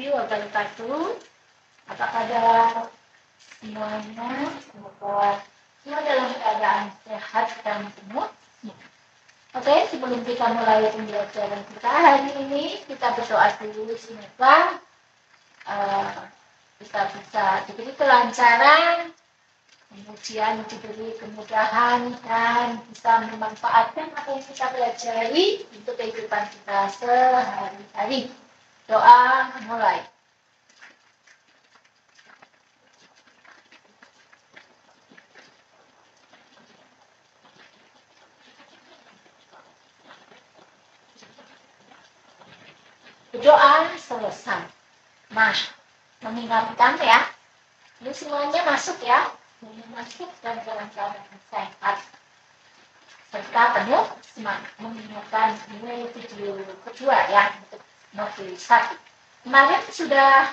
warahmatullahi wabarakatuh. Apa kabar semuanya? Semoga semua dalam keadaan sehat dan semua. Oke, sebelum kita mulai pembelajaran kita hari ini, kita berdoa dulu semoga kita bisa diberi kelancaran, kemudian diberi kemudahan dan bisa memanfaatkan apa yang kita pelajari untuk kehidupan kita sehari-hari. Doa mulai. Berdoa selesai. Nah, mengingatkan ya, ini semuanya masuk ya, masuk dan dalam keadaan sehat serta penuh semangat. Mengingatkan ini video kedua ya untuk modul 1. Kemarin sudah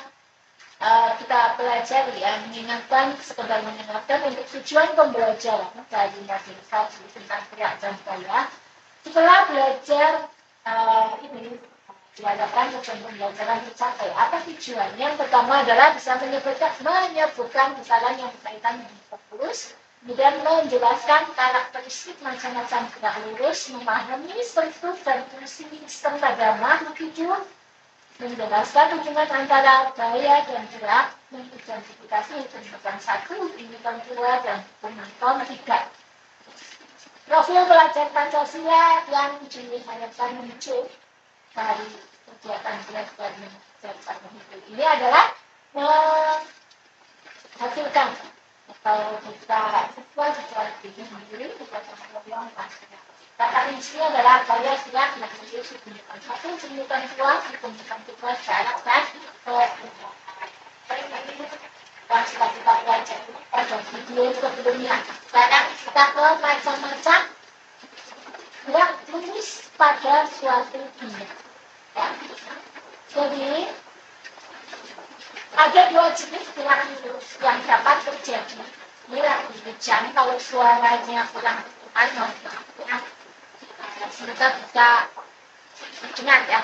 kita pelajari ya, mengingatkan, sekedar mengingatkan untuk tujuan pembelajaran dari modul 1 tentang teriak dan gaya. Setelah belajar ini diharapkan tujuan pembelajaran tercapai. Apa tujuan? Yang pertama adalah bisa menyebutkan kesalahan yang berkaitan dengan gerak lurus, kemudian menjelaskan karakteristik macam-macam gerak lurus, memahami struktur dan fungsi sistem pada makhluk hidup, menjelaskan hubungan antara gaya dan gerak, mengidentifikasi hukum 1, hukum 2, dan hukum 3. Profil pelajar Pancasila yang diharapkan muncul dari kegiatan belajar mengajar ini adalah menghasilkan atau kita sesuai secara diri kita yang pastinya. Kata kuncinya adalah gaya gerak yang menjadi sundukan 1, sundukan 2, sundukan 3, jarak dan kecepatan. Yang sudah kita pelajari pada video sebelumnya. Sekarang kita ke macam-macam gerak lurus pada suatu benda. Ya. Jadi ada 2 jenis gerak lurus yang dapat terjadi. Ini lagi hujan, kalau suaranya kurang semoga bisa dengar ya.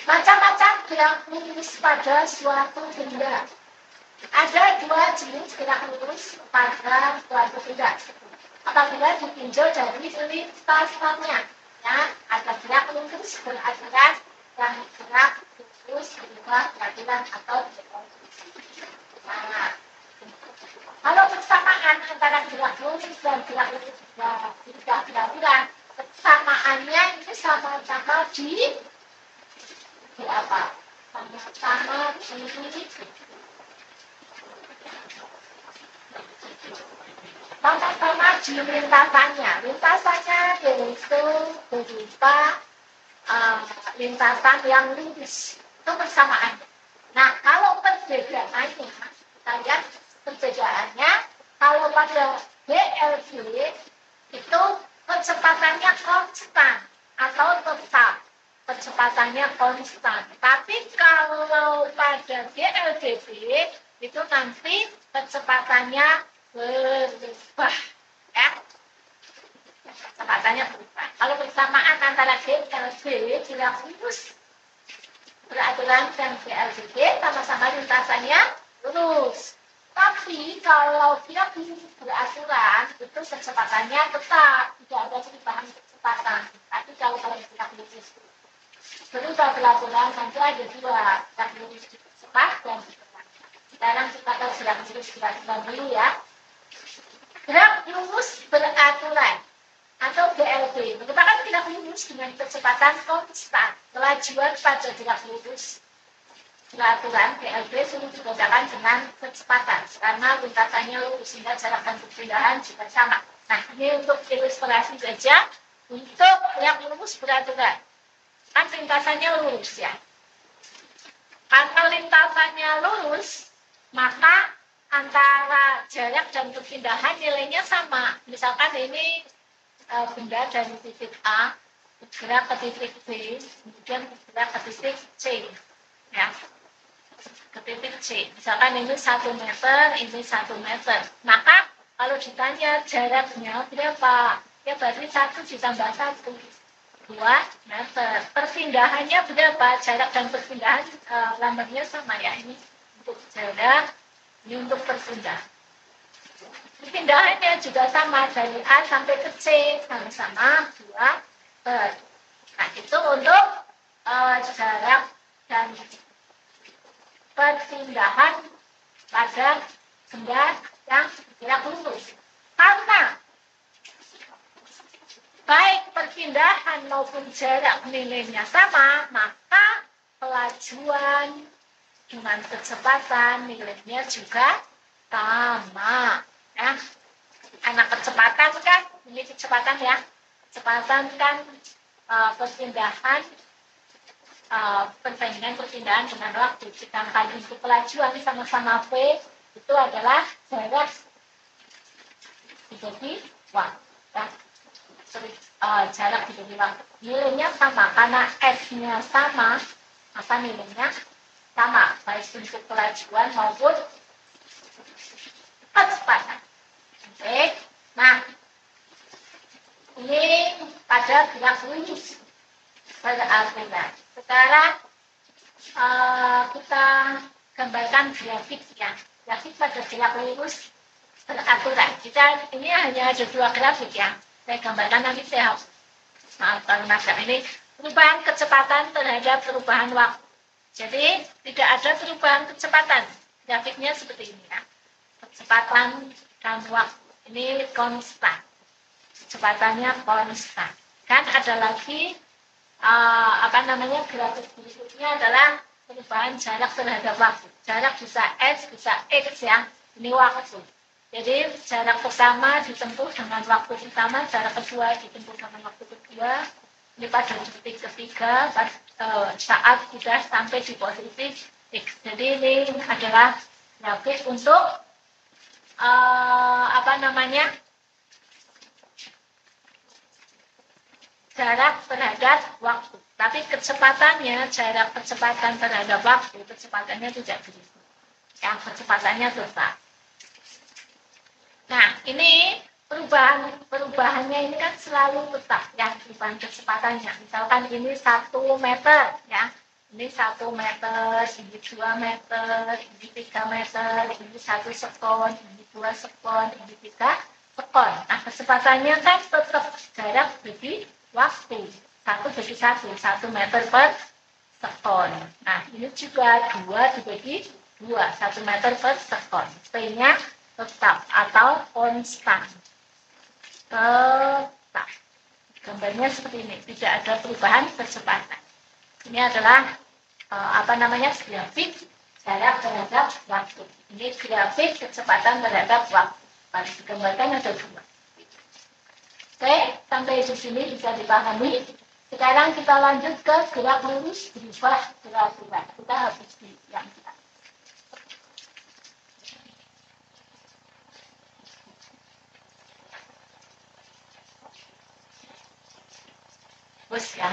Macam-macam gerak lurus pada suatu benda. Ada 2 jenis gerak lurus pada suatu benda. Apabila ditinjau dari lintasannya. Ya, ada gerak lurus beraturan dan gerak lurus berubah peraturan atau nah, kalau persamaan antara gerak lurus dan gerak lurus tidak beraturan, persamaannya itu sama-sama di apa? Sama-sama di lintasannya. Lintasannya yaitu berupa lintasan yang lurus. Itu persamaan. Nah, kalau perbedaannya, kita lihat perbedaannya. Kalau pada BLG itu kecepatannya konstan atau tetap. Kecepatannya konstan. Tapi kalau pada GLDB itu nanti kecepatannya berubah. Ya. Kecepatannya berubah. Kalau persamaan antara GLB, gerak lurus beraturan, dan GLDB sama-sama lintasannya lurus. Tapi kalau gerak lurus beraturan itu kecepatannya tetap, tidak ada perubahan kecepatan. Tapi kalau gerak lurus berubah beraturan, nanti ada 2, gerak lurus cepat dan cepat. Sekarang kita ke gerak lurus beraturan dulu ya. Gerak lurus beraturan atau BLB merupakan gerak lurus dengan kecepatan konstan. Kelajuan pada gerak lurus beraturan BLB sulit dibedakan dengan kecepatan karena lintasannya lurus sehingga jarak dan perpindahan juga sama. Nah, ini untuk ilustrasi saja untuk gerak lurus beraturan. Kan lintasannya lurus ya. Karena lintasannya lurus, maka antara jarak dan perpindahan nilainya sama. Misalkan ini benda dari titik A bergerak ke titik B, kemudian bergerak ke titik C, ya, ke titik C. Misalkan ini 1 meter, ini 1 meter. Maka kalau ditanya jaraknya berapa, ya berarti 1 ditambah 1. 2 meter. Perpindahannya berapa? Jarak dan perpindahan lambangnya sama ya. Ini untuk jarak, ini untuk perpindahan. Perpindahannya juga sama, dari A sampai ke C sama-sama 2 meter. Nah, itu untuk jarak dan perpindahan pada benda yang bergerak lurus. Karena baik perpindahan maupun jarak nilainya sama, maka pelajuan dengan kecepatan nilainya juga sama. Ya. Anak kecepatan kan, ini kecepatan ya. Kecepatan kan perpindahan perbandingan perpindahan dengan waktu. Sedangkan untuk pelajuan sama-sama V itu adalah jarak dibagi waktu. Ya. Jarak dibagi waktu. Nilainya sama karena S-nya sama, maka nilainya sama baik untuk pelajuan maupun kecepatan. Oke. Nah, ini pada gerak lurus pada artinya. Sekarang kita gambarkan grafik ya. Grafik pada gerak lurus beraturan. Kita ini hanya ada 2 grafik ya. Saya gambarkan nanti saya maaf kalau naga ini perubahan kecepatan terhadap perubahan waktu. Jadi tidak ada perubahan kecepatan. Grafiknya seperti ini ya. Kecepatan dan waktu ini konstan. Kecepatannya konstan. Kan ada lagi grafik berikutnya adalah perubahan jarak terhadap waktu. Jarak bisa S, bisa X ya. Ini waktu. Jadi jarak pertama ditempuh dengan waktu pertama, jarak kedua ditempuh dengan waktu kedua. Ini pada detik ketiga saat sudah sampai di posisi X. Jadi ini adalah grafik untuk jarak terhadap waktu. Tapi kecepatannya, jarak kecepatan terhadap waktu, kecepatannya tidak begitu. Yang kecepatannya tetap. Nah, ini perubahannya ini kan selalu tetap ya, perubahan kecepatannya. Misalkan ini 1 meter ya. Ini 1 meter, ini 2 meter, ini 3 meter, ini 1 sekon, ini 2 sekon, ini 3 sekon. Nah, kecepatannya kan tetap jarak bagi waktu. 1 bagi 1 meter per sekon. Nah, ini juga 2 dibagi 2, 1 meter per sekon. P-nya tetap atau konstan. Tetap. Gambarnya seperti ini, tidak ada perubahan kecepatan. Ini adalah grafik jarak terhadap waktu. Ini grafik kecepatan terhadap waktu. Paling digambarkan ada 2. Oke, sampai di sini bisa dipahami. Sekarang kita lanjut ke gerak lurus berubah beraturan. Kita habis di yang kita. Terus ya.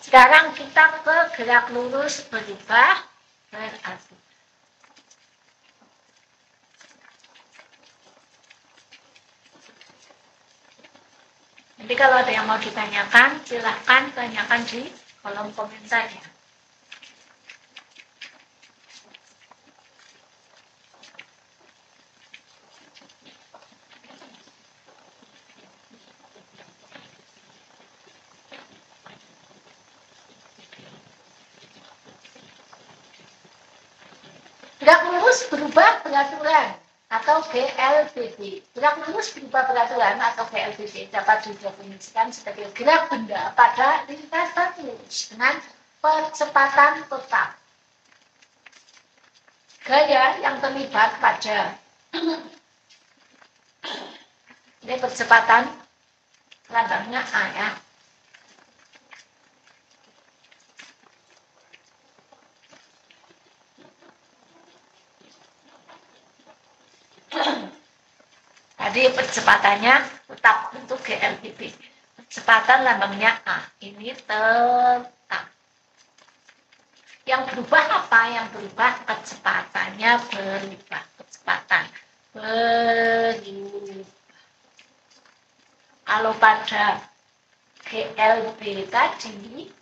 Sekarang kita ke gerak lurus berubah beraturan. Jadi kalau ada yang mau ditanyakan, silahkan tanyakan di kolom komentar ya. Gerak lurus berubah beraturan atau GLBB. Gerak lurus berubah beraturan atau GLBB dapat didefinisikan sebagai gerak benda pada lintasan lurus dengan percepatan tetap. Gaya yang terlibat pada ini percepatan lambangnya A ya. Tadi percepatannya tetap untuk GLBB. kecepatan lambangnya A. Ini tetap. Yang berubah apa? Yang berubah kecepatannya berubah. Kecepatan berubah. Kalau pada GLB tadi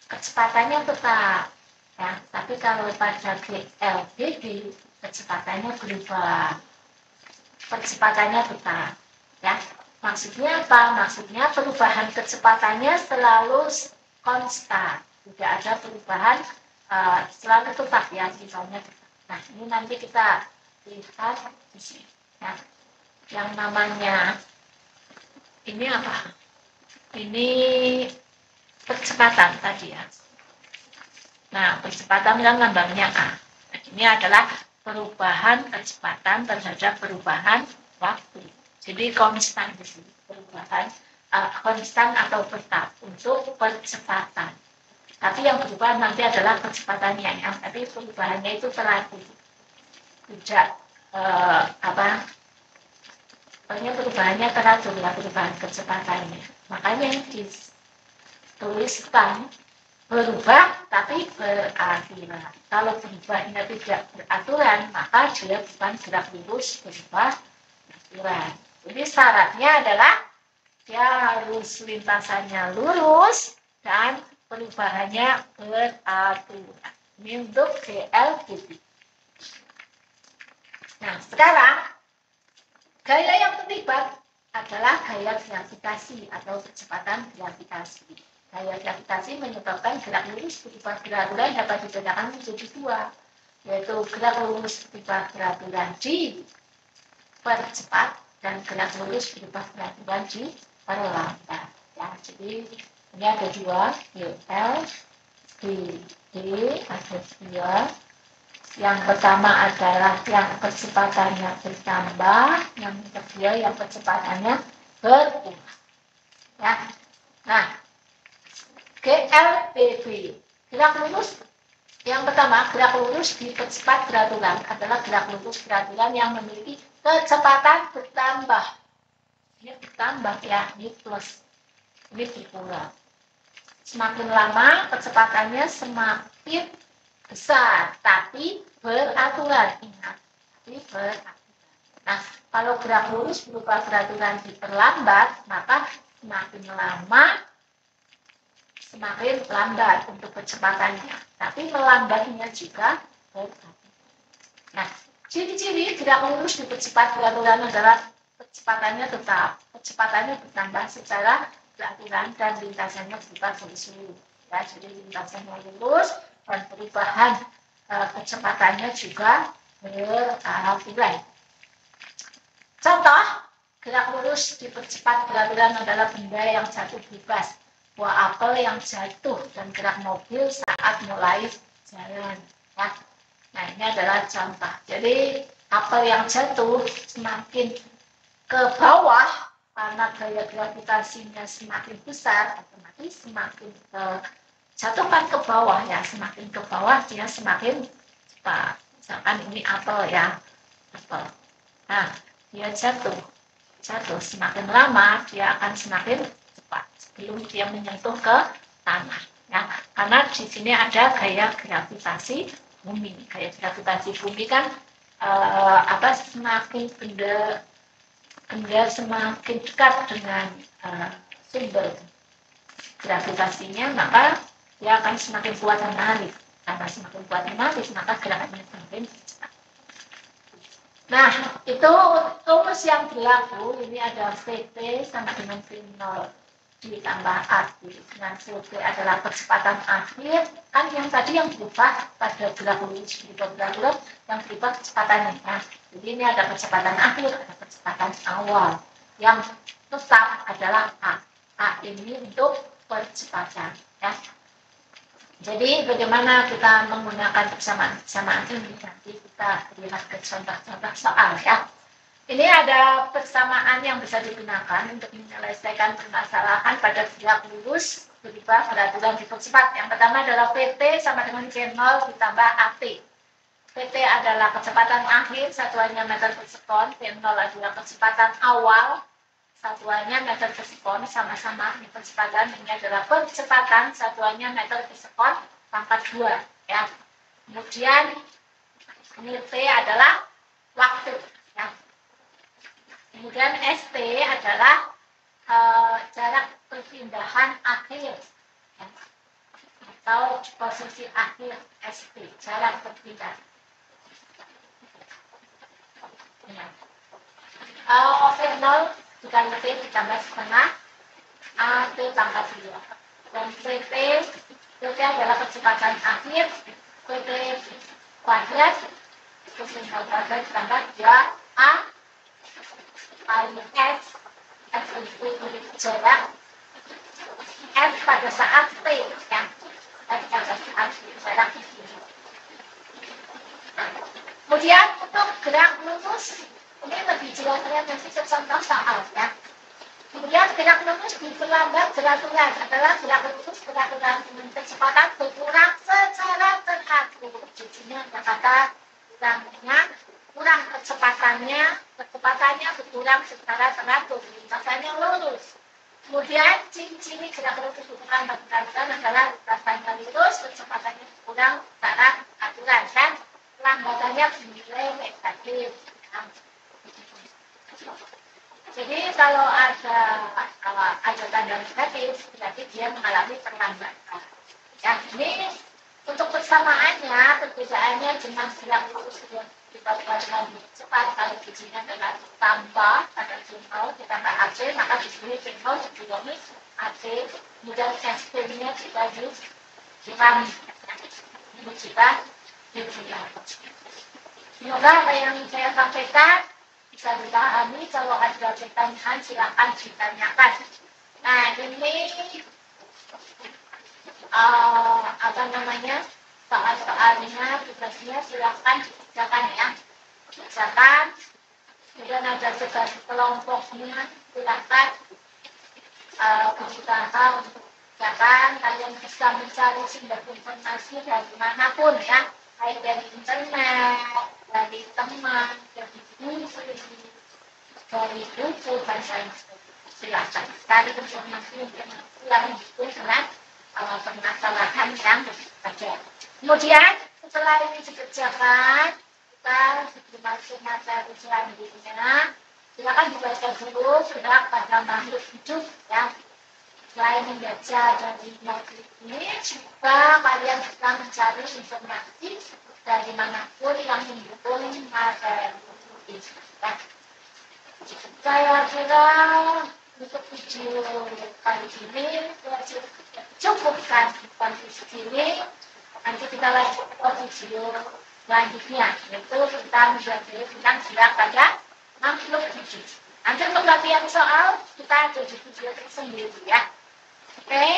kecepatannya tetap, ya. Tapi kalau pada GLBB kecepatannya berubah. Kecepatannya tetap, ya. Maksudnya apa? Maksudnya perubahan kecepatannya selalu konstan, tidak ada perubahan selalu tetap, ya, misalnya. Nah, ini nanti kita lihat di sini, ya. Yang namanya ini apa? Ini percepatan tadi, ya. Nah, percepatan yang lambangnya A. Nah, ini adalah perubahan kecepatan terhadap perubahan waktu. Jadi konstan di sini, perubahan konstan atau tetap untuk percepatan. Tapi yang berubah nanti adalah kecepatannya, ya. Tapi perubahannya itu terlalu tidak pokoknya perubahannya teratur, ya, perubahan kecepatannya. Makanya dituliskan berubah tapi beraturan. Kalau berubahnya tidak beraturan, maka dia bukan gerak lurus berubah aturan. Jadi syaratnya adalah dia harus lintasannya lurus dan perubahannya beraturan. Ini untuk GLBB. Nah, sekarang gaya yang terlibat adalah gaya gravitasi atau kecepatan gravitasi. Gaya gravitasi menyebabkan gerak lurus berubah beraturan dapat dibedakan menjadi dua, yaitu gerak lurus berubah beraturan dipercepat dan gerak lurus berubah beraturan diperlambat. Ya, jadi ini ada dua, GL, D, ada dua. Yang pertama adalah yang kecepatannya bertambah, yang kedua yang kecepatannya berkurang. Ya. Nah, GLBB, gerak lurus yang pertama, gerak lurus dipercepat beraturan adalah gerak lurus beraturan yang memiliki kecepatan bertambah. Ini bertambah, ya, ini plus, ini berkurang. Semakin lama kecepatannya semakin besar, tapi beraturan. Ingat, tapi beraturan. Nah, kalau gerak lurus berubah beraturan diperlambat, maka semakin lama semakin lambat untuk kecepatannya. Tapi melambatnya juga beraturan. Nah, ciri-ciri gerak lurus dipercepat beraturan adalah kecepatannya tetap, kecepatannya bertambah secara beraturan dan lintasannya berubah seluruh. Ya, jadi lintasannya lurus dan perubahan kecepatannya juga beraturan. Contoh, gerak lurus dipercepat beraturan adalah benda yang jatuh bebas, buah apel yang jatuh, dan gerak mobil saat mulai jalan. Ya. Nah, ini adalah contoh. Jadi, apel yang jatuh semakin ke bawah karena gaya gravitasinya semakin besar, otomatis semakin jatuhkan ke bawah, ya, semakin ke bawah dia semakin cepat. Misalkan ini apel, ya, apel. Nah, dia jatuh semakin lama dia akan semakin cepat sebelum dia menyentuh ke tanah, ya. Karena di sini ada gaya gravitasi bumi. Gaya gravitasi bumi kan semakin benda semakin dekat dengan sumber gravitasinya, maka dia akan semakin kuat menarik. Karena semakin kuat menarik, maka gerakannya semakin cepat. Nah, itu rumus yang berlaku. Ini ada VT sama dengan V0 ditambah AT. Nah, VT adalah kecepatan akhir. Kan yang tadi yang berubah pada gerak lurus berubah, yang berubah kecepatannya. Nah, jadi ini ada kecepatan akhir, ada kecepatan awal. Yang tetap adalah A. A ini untuk percepatan, ya. Jadi bagaimana kita menggunakan persamaan ini, nanti kita lihat ke contoh-contoh soal, ya. Ini ada persamaan yang bisa digunakan untuk menyelesaikan permasalahan pada gerak lurus berubah beraturan dipercepat. Yang pertama adalah VT sama dengan V0 ditambah AT. VT adalah kecepatan akhir, satuannya meter per sekon. V0 adalah kecepatan awal, satuannya meter per sekon, sama-sama percepatan. Ini adalah percepatan, satuannya meter per sekon pangkat 2 ya. Kemudian ini T adalah waktu ya. Kemudian ST adalah jarak perpindahan akhir ya, atau posisi akhir ST, jarak perpindahan ya. V0 dikali T ditambah setengah AT pangkat 2 dan PT adalah percepatan akhir, PT kuadrat kuadrat ditambah 2A kali S itu jarak S pada saat T ya, S pada saat jarak ini. Kemudian untuk gerak lurus ini lebih jelasnya nanti contoh soal ya. Kemudian gerak lurus diperlambat beraturan adalah gerak lurus beraturan dengan kecepatan berkurang secara teratur. Jadinya ada kata kurang kecepatannya berkurang secara teratur. Lintasannya lurus. Kemudian ciri-ciri gerak lurus berkurang beraturan adalah lintasannya lurus, kecepatannya berkurang secara aturan dan lambatannya bernilai negatif. Jadi kalau ada tanda negatif, berarti dia mengalami perlambatan. Ya, ini untuk persamaannya, perbedaannya dengan gerak lurus yang dilakukan lebih cepat kalau bijinya adalah tambah pada jumlah ditambah AC, maka di sini jumlah dikurang AC, kemudian ST-nya juga dikurangi. Ini juga dikurangi. Semoga apa yang saya sampaikan bisa dipahami. Kalau ada pertanyaan silakan ditanyakan. Nah ini soal-soalnya, tugasnya silakan dikerjakan ya. Kerjakan. Kemudian ada tugas kelompoknya silakan berusaha untuk kerjakan. Kalian bisa mencari sumber informasi dari manapun ya, baik dari internet, dari teman, dari buku, dan lain-lain. Silakan cari informasi yang itu dengan permasalahan yang ada. Kemudian setelah ini dikerjakan, kita sebelum masuk materi selanjutnya, silakan dibaca dulu gerak pada makhluk hidup ya. Selain membaca dari materi ini, juga kalian bisa mencari informasi dari manapun yang mendukung materi ini. Ya. Saya kira untuk video kali ini cukupkan sampai sini. Nanti kita lanjut ke video selanjutnya, yaitu kita mempelajari tentang gerak pada makhluk hidup. Nanti untuk latihan soal kita ada di video tersendiri ya. Oke.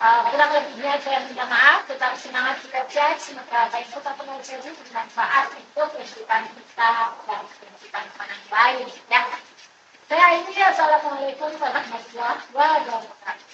Kurang lebihnya saya minta maaf, tetap semangat bekerja. Semoga apa yang kita pelajari bermanfaat untuk kehidupan kita dan kehidupan orang lain. Ya. Saya ini, assalamualaikum warahmatullahi wabarakatuh.